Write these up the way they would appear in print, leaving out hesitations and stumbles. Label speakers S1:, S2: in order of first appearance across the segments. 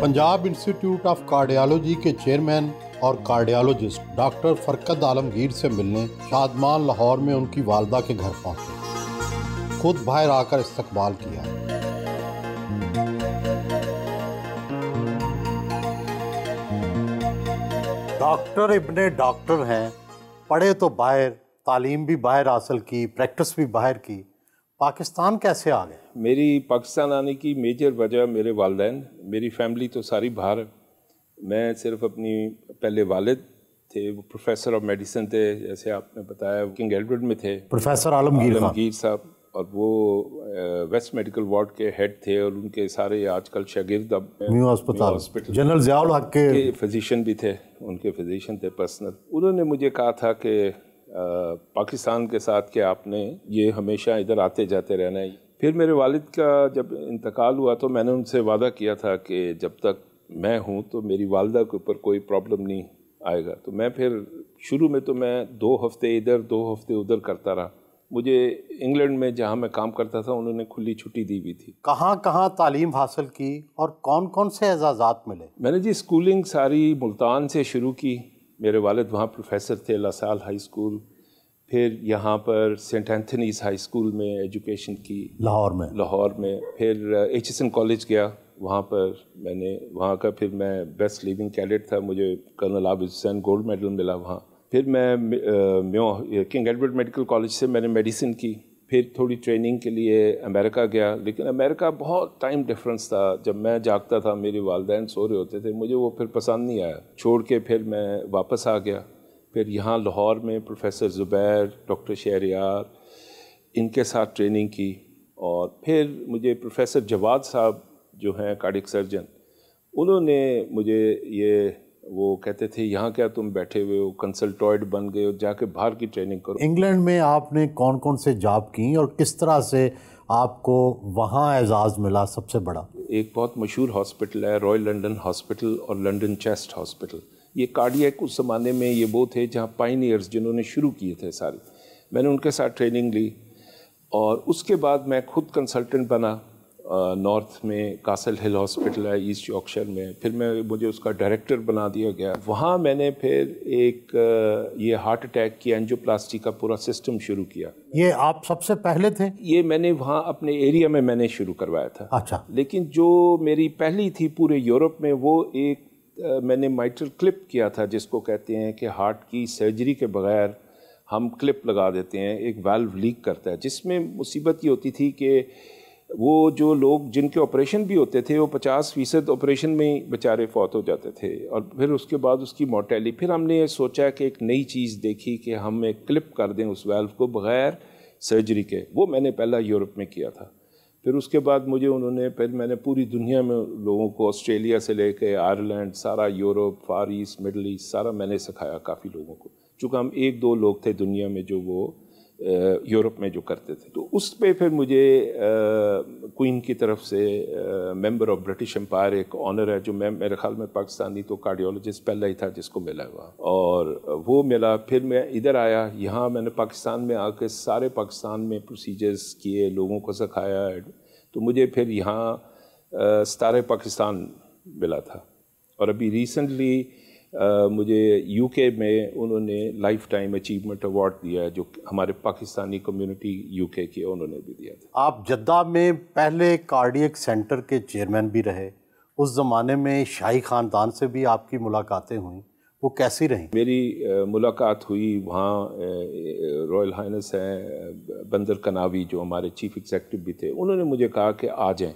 S1: Punjab institute of cardiology के chairman और cardiologist doctor फरकत Alamgir से मिलने शादमान लाहौर में उनकी वालदा के घर पहुंचे। खुद बाहर आकर इस्तकबाल किया। डॉक्टर इब्ने डॉक्टर हैं, पढ़े तो बाहर, तालीम भी बाहर हासिल की, प्रैक्टिस भी बाहर की। पाकिस्तान कैसे आ गए?
S2: मेरी पाकिस्तान आने की मेजर वजह मेरे वालिदैन, मेरी फैमिली तो सारी बाहर है। मैं सिर्फ अपनी पहले वालिद थे, वो प्रोफेसर ऑफ मेडिसिन थे, जैसे आपने बताया किंग एडवर्ड में थे,
S1: प्रोफेसर आलमगीर
S2: साहब, और वो वेस्ट मेडिकल वार्ड के हेड थे और उनके सारे आजकल शागिर्द अब
S1: न्यू हॉस्पिटल जनरल ज़ियाउल हक के
S2: फिजिशियन भी थे, उनके फिजिशियन थे पर्सनल। उन्होंने मुझे कहा था कि पाकिस्तान के साथ कि आपने ये हमेशा इधर आते जाते रहना है। फिर मेरे वालिद का जब इंतकाल हुआ तो मैंने उनसे वादा किया था कि जब तक मैं हूँ तो मेरी वालदा के ऊपर कोई प्रॉब्लम नहीं आएगा। तो मैं फिर शुरू में तो मैं 2 हफ्ते इधर 2 हफ्ते उधर करता रहा। मुझे इंग्लैंड में जहाँ मैं काम करता था उन्होंने खुली छुट्टी दी हुई थी।
S1: कहाँ कहाँ तालीम हासिल की और कौन कौन से एजाज़ात मिले? मैंने
S2: जी स्कूलिंग सारी मुल्तान से शुरू की। मेरे वालिद वहाँ प्रोफेसर थे, लासाल हाई स्कूल। फिर यहाँ पर सेंट एंथनीज हाई स्कूल में एजुकेशन की लाहौर में। फिर एचएसएन कॉलेज गया, वहाँ पर मैंने वहाँ का फिर मैं बेस्ट लिविंग कैडेट था, मुझे colonel Abid Hussain gold medal मिला वहाँ। फिर मैं किंग एडवर्ड मेडिकल कॉलेज से मैंने मेडिसिन की। फिर थोड़ी ट्रेनिंग के लिए अमेरिका गया, लेकिन अमेरिका बहुत टाइम डिफरेंस था। जब मैं जागता था मेरे वालिदैन सो रहे होते थे, मुझे वो फिर पसंद नहीं आया, छोड़ के फिर मैं वापस आ गया। फिर यहाँ लाहौर में प्रोफेसर ज़ुबैर, डॉक्टर शहरियार, इनके साथ ट्रेनिंग की। और फिर मुझे प्रोफेसर जवाद साहब जो हैं कार्डियक सर्जन, उन्होंने मुझे वो कहते थे यहाँ क्या तुम बैठे हुए हो, कंसल्टॉइड बन गए हो, जाके बाहर की ट्रेनिंग करो।
S1: इंग्लैंड में आपने कौन कौन से जॉब की और किस तरह से आपको वहाँ एजाज़ मिला सबसे बड़ा?
S2: एक बहुत मशहूर हॉस्पिटल है रॉयल लंदन हॉस्पिटल और लंदन चेस्ट हॉस्पिटल। ये कार्डियक उस ज़माने में ये वो थे जहाँ पायनियर्स जिन्होंने शुरू किए थे सारे। मैंने उनके साथ ट्रेनिंग ली और उसके बाद मैं खुद कंसल्टेंट बना। नॉर्थ में कासल हिल हॉस्पिटल है ईस्ट यॉर्कशायर में, फिर मुझे उसका डायरेक्टर बना दिया गया। वहाँ मैंने फिर एक ये हार्ट अटैक की एंजियोप्लास्टी का पूरा सिस्टम शुरू किया।
S1: ये आप सबसे पहले थे?
S2: ये मैंने वहाँ अपने एरिया में मैंने शुरू करवाया था।
S1: अच्छा।
S2: लेकिन जो मेरी पहली थी पूरे यूरोप में, वो एक मैंने माइट्रल क्लिप किया था, जिसको कहते हैं कि हार्ट की सर्जरी के बगैर हम क्लिप लगा देते हैं, एक वाल्व लीक करता है। जिसमें मुसीबत ये होती थी कि वो जो लोग जिनके ऑपरेशन भी होते थे वो 50% ऑपरेशन में ही बेचारे फौत हो जाते थे, और फिर उसके बाद उसकी मोर्टेलिटी। फिर हमने ये सोचा कि एक नई चीज़ देखी कि हम एक क्लिप कर दें उस वाल्व को बगैर सर्जरी के। वो मैंने पहला यूरोप में किया था। फिर उसके बाद फिर मैंने पूरी दुनिया में लोगों को, ऑस्ट्रेलिया से लेकर आयरलैंड, सारा यूरोप, फार ईस्ट, मिडल ईस्ट, सारा मैंने सिखाया काफ़ी लोगों को। चूँकि हम 1-2 लोग थे दुनिया में जो वो यूरोप में जो करते थे। तो उस पे फिर मुझे क्वीन की तरफ से मेंबर ऑफ ब्रिटिश एम्पायर एक ऑनर है, जो मेरे ख्याल में पाकिस्तानी तो कार्डियोलॉजिस्ट पहला ही था जिसको मिला हुआ, और वो मिला। फिर मैं इधर आया, यहाँ मैंने पाकिस्तान में आके सारे पाकिस्तान में प्रोसीजर्स किए, लोगों को सिखाया। तो मुझे फिर यहाँ सितारे पाकिस्तान मिला था। और अभी रिसेंटली मुझे यूके में उन्होंने लाइफ टाइम अचीवमेंट अवार्ड दिया है, जो हमारे पाकिस्तानी कम्युनिटी यूके की, उन्होंने भी दिया था।
S1: आप जद्दा में पहले कार्डियक सेंटर के चेयरमैन भी रहे। उस ज़माने में शाही ख़ानदान से भी आपकी मुलाकातें हुई, वो कैसी रहीं?
S2: मेरी मुलाकात हुई वहाँ, रॉयल हाइनेस हैं बंदर कनावी जो हमारे चीफ एग्जेक्टिव भी थे, उन्होंने मुझे कहा कि आ जाएँ,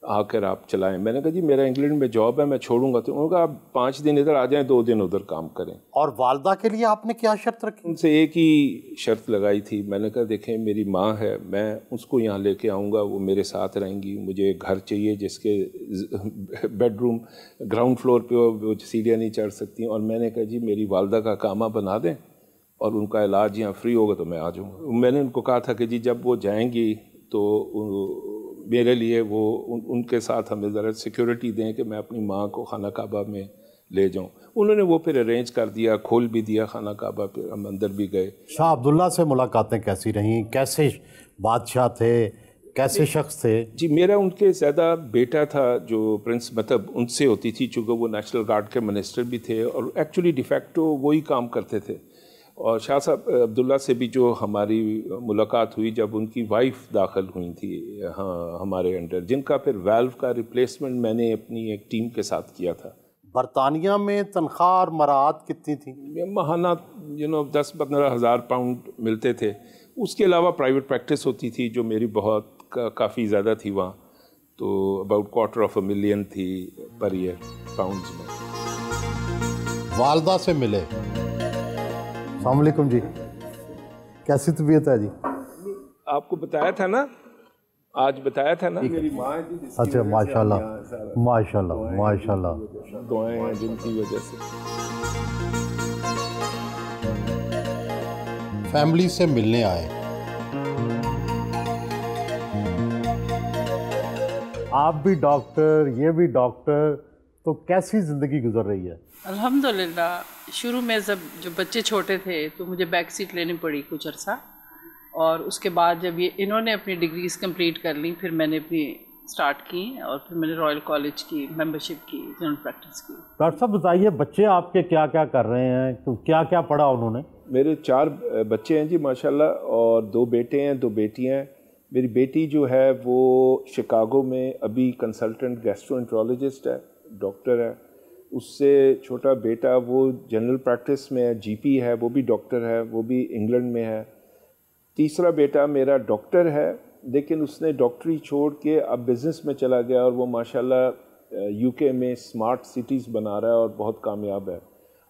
S2: आकर आप चलाएं। मैंने कहा जी मेरा इंग्लैंड में जॉब है, मैं छोड़ूंगा। तो उन्होंने कहा आप 5 दिन इधर आ जाएं, 2 दिन उधर काम करें।
S1: और वालदा के लिए आपने क्या शर्त रखी?
S2: उनसे एक ही शर्त लगाई थी। मैंने कहा देखें मेरी माँ है, मैं उसको यहाँ लेके आऊँगा, वो मेरे साथ रहेंगी। मुझे एक घर चाहिए जिसके बेडरूम ग्राउंड फ्लोर पे हो, वो सीढ़ियाँ नहीं चढ़ सकती। और मैंने कहा जी मेरी वालदा का कामा बना दें और उनका इलाज यहाँ फ्री होगा तो मैं आ जाऊँगा। मैंने उनको कहा था कि जी जब वो जाएंगी तो मेरे लिए वो उनके साथ हमें ज़रा सिक्योरिटी दें कि मैं अपनी माँ को खाना काबा में ले जाऊँ। उन्होंने वो फिर अरेंज कर दिया, खोल भी दिया खाना काबा, फिर हम अंदर भी गए।
S1: शाह अब्दुल्ला से मुलाकातें कैसी रहीं? कैसे बादशाह थे? कैसे शख्स थे?
S2: जी मेरा उनके ज़्यादा बेटा था जो प्रिंस मतलब उनसे होती थी, चूँकि वो नेशनल गार्ड के मिनिस्टर भी थे और एक्चुअली डिफैक्टो वही काम करते थे। और शाह साहब अब्दुल्ला से भी जो हमारी मुलाकात हुई जब उनकी वाइफ दाखिल हुई थी हाँ हमारे अंडर, जिनका फिर वाल्व का रिप्लेसमेंट मैंने अपनी एक टीम के साथ किया था।
S1: बरतानिया में तनख्वाह और मराहत कितनी थी?
S2: महाना 10-15 हज़ार पाउंड मिलते थे। उसके अलावा प्राइवेट प्रैक्टिस होती थी जो मेरी बहुत काफ़ी ज़्यादा थी वहाँ, तो अबाउट $250,000 थी पर ईयर पाउंड्स में।
S1: वालदा से मिले। अस्सलाम वालेकुम जी, कैसी तबीयत है जी?
S2: आपको बताया था ना, आज बताया था ना, मेरी माँ है जी।
S1: अच्छा माशाल्लाह माशाल्लाह माशाल्लाह,
S2: दुआएं हैं जिनकी वजह से।
S1: फैमिली से मिलने आए। आप भी डॉक्टर, ये भी डॉक्टर, तो कैसी ज़िंदगी गुजर रही है?
S3: अल्हम्दुलिल्लाह। शुरू में जब बच्चे छोटे थे तो मुझे बैक सीट लेनी पड़ी कुछ अरसा, और उसके बाद जब ये इन्होंने अपनी डिग्रीज़ कंप्लीट कर ली फिर मैंने अपनी स्टार्ट की और फिर मैंने रॉयल कॉलेज की मेंबरशिप की, जनरल प्रैक्टिस की।
S1: डॉक्टर साहब बताइए, बच्चे आपके क्या क्या कर रहे हैं, तो क्या क्या पढ़ा उन्होंने?
S2: मेरे 4 बच्चे हैं जी माशाल्लाह, और 2 बेटे हैं 2 बेटियां हैं। मेरी बेटी जो है वो शिकागो में अभी कंसल्टेंट गैस्ट्रोएंटरोलॉजिस्ट है, डॉक्टर है। उससे छोटा बेटा वो जनरल प्रैक्टिस में है, जीपी है, वो भी डॉक्टर है, वो भी इंग्लैंड में है। तीसरा बेटा मेरा डॉक्टर है लेकिन उसने डॉक्टरी छोड़ के अब बिज़नेस में चला गया और वो माशाल्लाह यूके में स्मार्ट सिटीज़ बना रहा है और बहुत कामयाब है।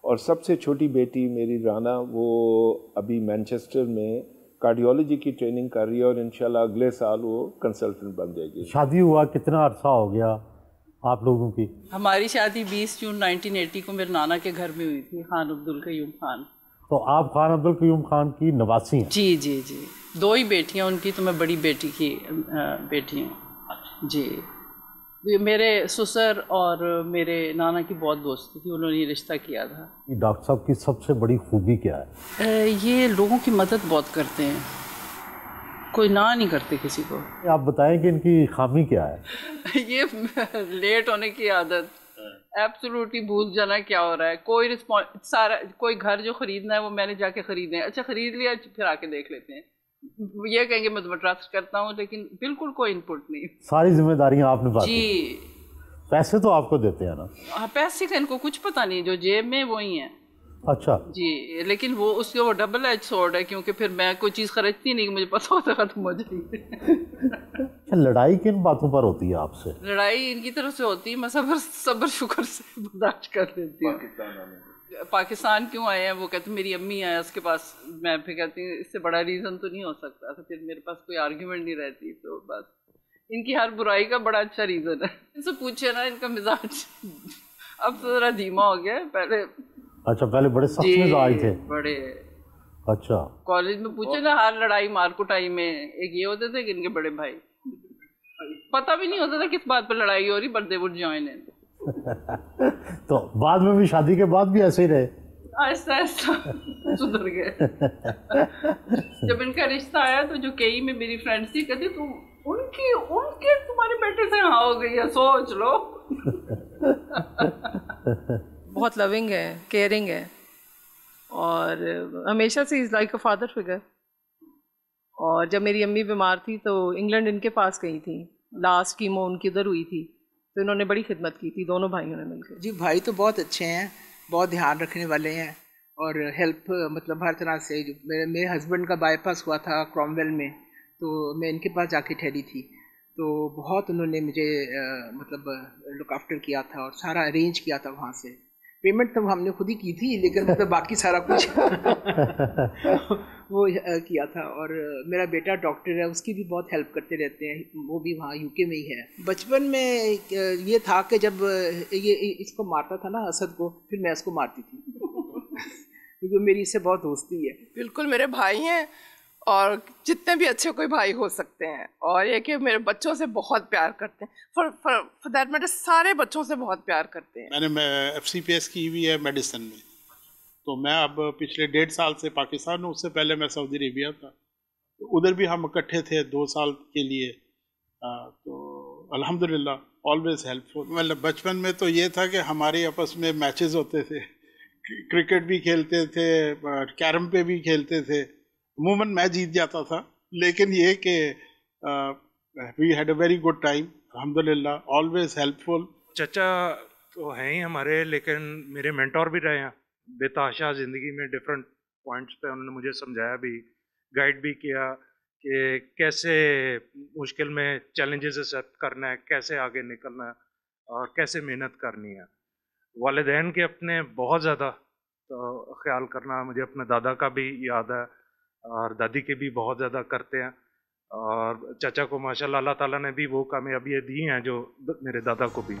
S2: और सबसे छोटी बेटी मेरी राना, वो अभी मैनचेस्टर में कार्डियोलॉजी की ट्रेनिंग कर रही है और इंशाल्लाह अगले साल वो कंसल्टेंट बन जाएगी।
S1: शादी हुआ कितना अरसा हो गया आप लोगों की?
S3: हमारी शादी 20 जून 1980 को मेरे नाना के घर में हुई थी, खान अब्दुल कयूम खान।
S1: तो आप खान अब्दुल कयूम खान की नवासी हैं?
S3: जी जी जी, 2 ही बेटियां उनकी, तो मैं बड़ी बेटी की बेटी हूँ जी। मेरे ससुर और मेरे नाना की बहुत दोस्ती थी, उन्होंने ये रिश्ता किया था।
S1: डॉक्टर साहब की सबसे बड़ी खूबी क्या है?
S3: ये लोगों की मदद बहुत करते हैं, कोई ना नहीं करते किसी को।
S1: आप बताएं कि इनकी खामी क्या है?
S3: ये लेट होने की आदत, एब्सोल्युटली भूल जाना क्या हो रहा है। कोई रिस्पॉन्स, सारा कोई घर जो खरीदना है वो मैंने जाके खरीदना है, अच्छा खरीद लिया फिर आके देख लेते हैं, ये कहेंगे मैं तुम्हें ट्रस्ट करता हूँ, लेकिन बिल्कुल कोई इनपुट नहीं।
S1: सारी जिम्मेदारियां आपने बात
S3: जी।
S1: पैसे तो आपको देते हैं ना?
S3: हाँ, पैसे का इनको कुछ पता नहीं, जो जेब में वही है।
S1: अच्छा
S3: जी, लेकिन वो उसके वो डबल एज स्वॉर्ड है, क्योंकि फिर मैं कोई चीज़ खरीदती नहीं, मुझे पता होता खत्म हो जाएगी।
S1: लड़ाई किन बातों पर होती है आपसे?
S3: लड़ाई इनकी तरफ से होती है, मैं सब्र शुक्र से बर्दाश्त कर लेती हूँ। पाकिस्तान क्यों आए हैं वो कहते मेरी अम्मी है उसके पास, मैं फिर कहती हूँ इससे बड़ा रीज़न तो नहीं हो सकता, तो फिर मेरे पास कोई आर्ग्यूमेंट नहीं रहती। तो बस इनकी हर बुराई का बड़ा अच्छा रीज़न है। इनसे पूछे ना, इनका मिजाज अब तो ज़रा धीमा हो गया है, पहले।
S1: अच्छा, पहले बड़े सख्त मिजाज थे?
S3: बड़े।
S1: अच्छा,
S3: कॉलेज में पूछे ना, हर लड़ाई मार कुटाई में एक ये होते थे कि इनके बड़े भाई, पता भी नहीं होता था किस बात पर लड़ाई हो रही, but they would join in.
S1: तो बाद में भी, शादी के बाद भी ऐसे ही रहे?
S3: आहिस्ता आहिस्ता सुधर गए। जब इनका रिश्ता आया तो जो केई में मेरी फ्रेंड्स थी कहती तुम उनके तुम्हारे बेटे से हाँ हो गई है, सोच लो। बहुत लविंग है, केयरिंग है, और हमेशा से is like a father figure. और जब मेरी अम्मी बीमार थी तो इंग्लैंड इनके पास गई थी, लास्ट कीमो उनकी उधर हुई थी, तो इन्होंने बड़ी खिदमत की थी, दोनों भाइयों ने मिलकर।
S4: जी भाई तो बहुत अच्छे हैं, बहुत ध्यान रखने वाले हैं, और हेल्प मतलब हर तरह से। जो मेरे हस्बैंड का बाईपास हुआ था क्रॉमवेल में, तो मैं इनके पास जाके ठहरी थी, तो बहुत उन्होंने मुझे मतलब लुक आफ्टर किया था और सारा अरेंज किया था वहाँ से। पेमेंट तो हमने खुद ही की थी, लेकिन मतलब बाकी सारा कुछ वो किया था। और मेरा बेटा डॉक्टर है, उसकी भी बहुत हेल्प करते रहते हैं, वो भी वहाँ यूके में ही है। बचपन में ये था कि जब ये इसको मारता था ना, असद को, फिर मैं इसको मारती थी क्योंकि मेरी इससे बहुत दोस्ती है।
S5: बिल्कुल मेरे भाई हैं, और जितने भी अच्छे कोई भाई हो सकते हैं, और ये कि मेरे बच्चों से बहुत प्यार करते हैं, फॉर दैट मैटर सारे बच्चों से बहुत प्यार करते हैं।
S6: मैंने FCPS की हुई है मेडिसिन में, तो मैं अब पिछले 1.5 साल से पाकिस्तान हूँ, उससे पहले मैं सऊदी अरेबिया था, तो उधर भी हम इकट्ठे थे 2 साल के लिए। تو الحمدللہ آلویز ہیلپفل. مطلب بچپن میں تو یہ تھا کہ ہمارے آپس میں میچز ہوتے تھے, کرکٹ بھی کھیلتے تھے, کیرم پہ بھی کھیلتے تھے. عموماً میں جیت جاتا تھا, لیکن یہ کہ we had a very good time الحمدللہ, آلویز ہیلپفل.
S7: چچا تو ہیں ہی ہمارے, لیکن میرے مینٹور بھی رہے ہیں بے تحاشا زندگی میں. ڈفرینٹ پوائنٹس پہ انہوں نے مجھے سمجھایا بھی, گائیڈ بھی کیا کہ کیسے مشکل میں چیلنجز ایکسیپٹ کرنا ہے, کیسے آگے نکلنا ہے, اور کیسے محنت کرنی ہے. والدین کے اپنے بہت زیادہ خیال کرنا مجھے اپنے دادا کا بھی یاد ہے, اور دادی کے بھی بہت زیادہ کرتے ہیں. اور چچا کو ماشاءاللہ اللہ تعالیٰ نے بھی وہ کامیابیاں دی ہیں جو میرے دادا کو بھی.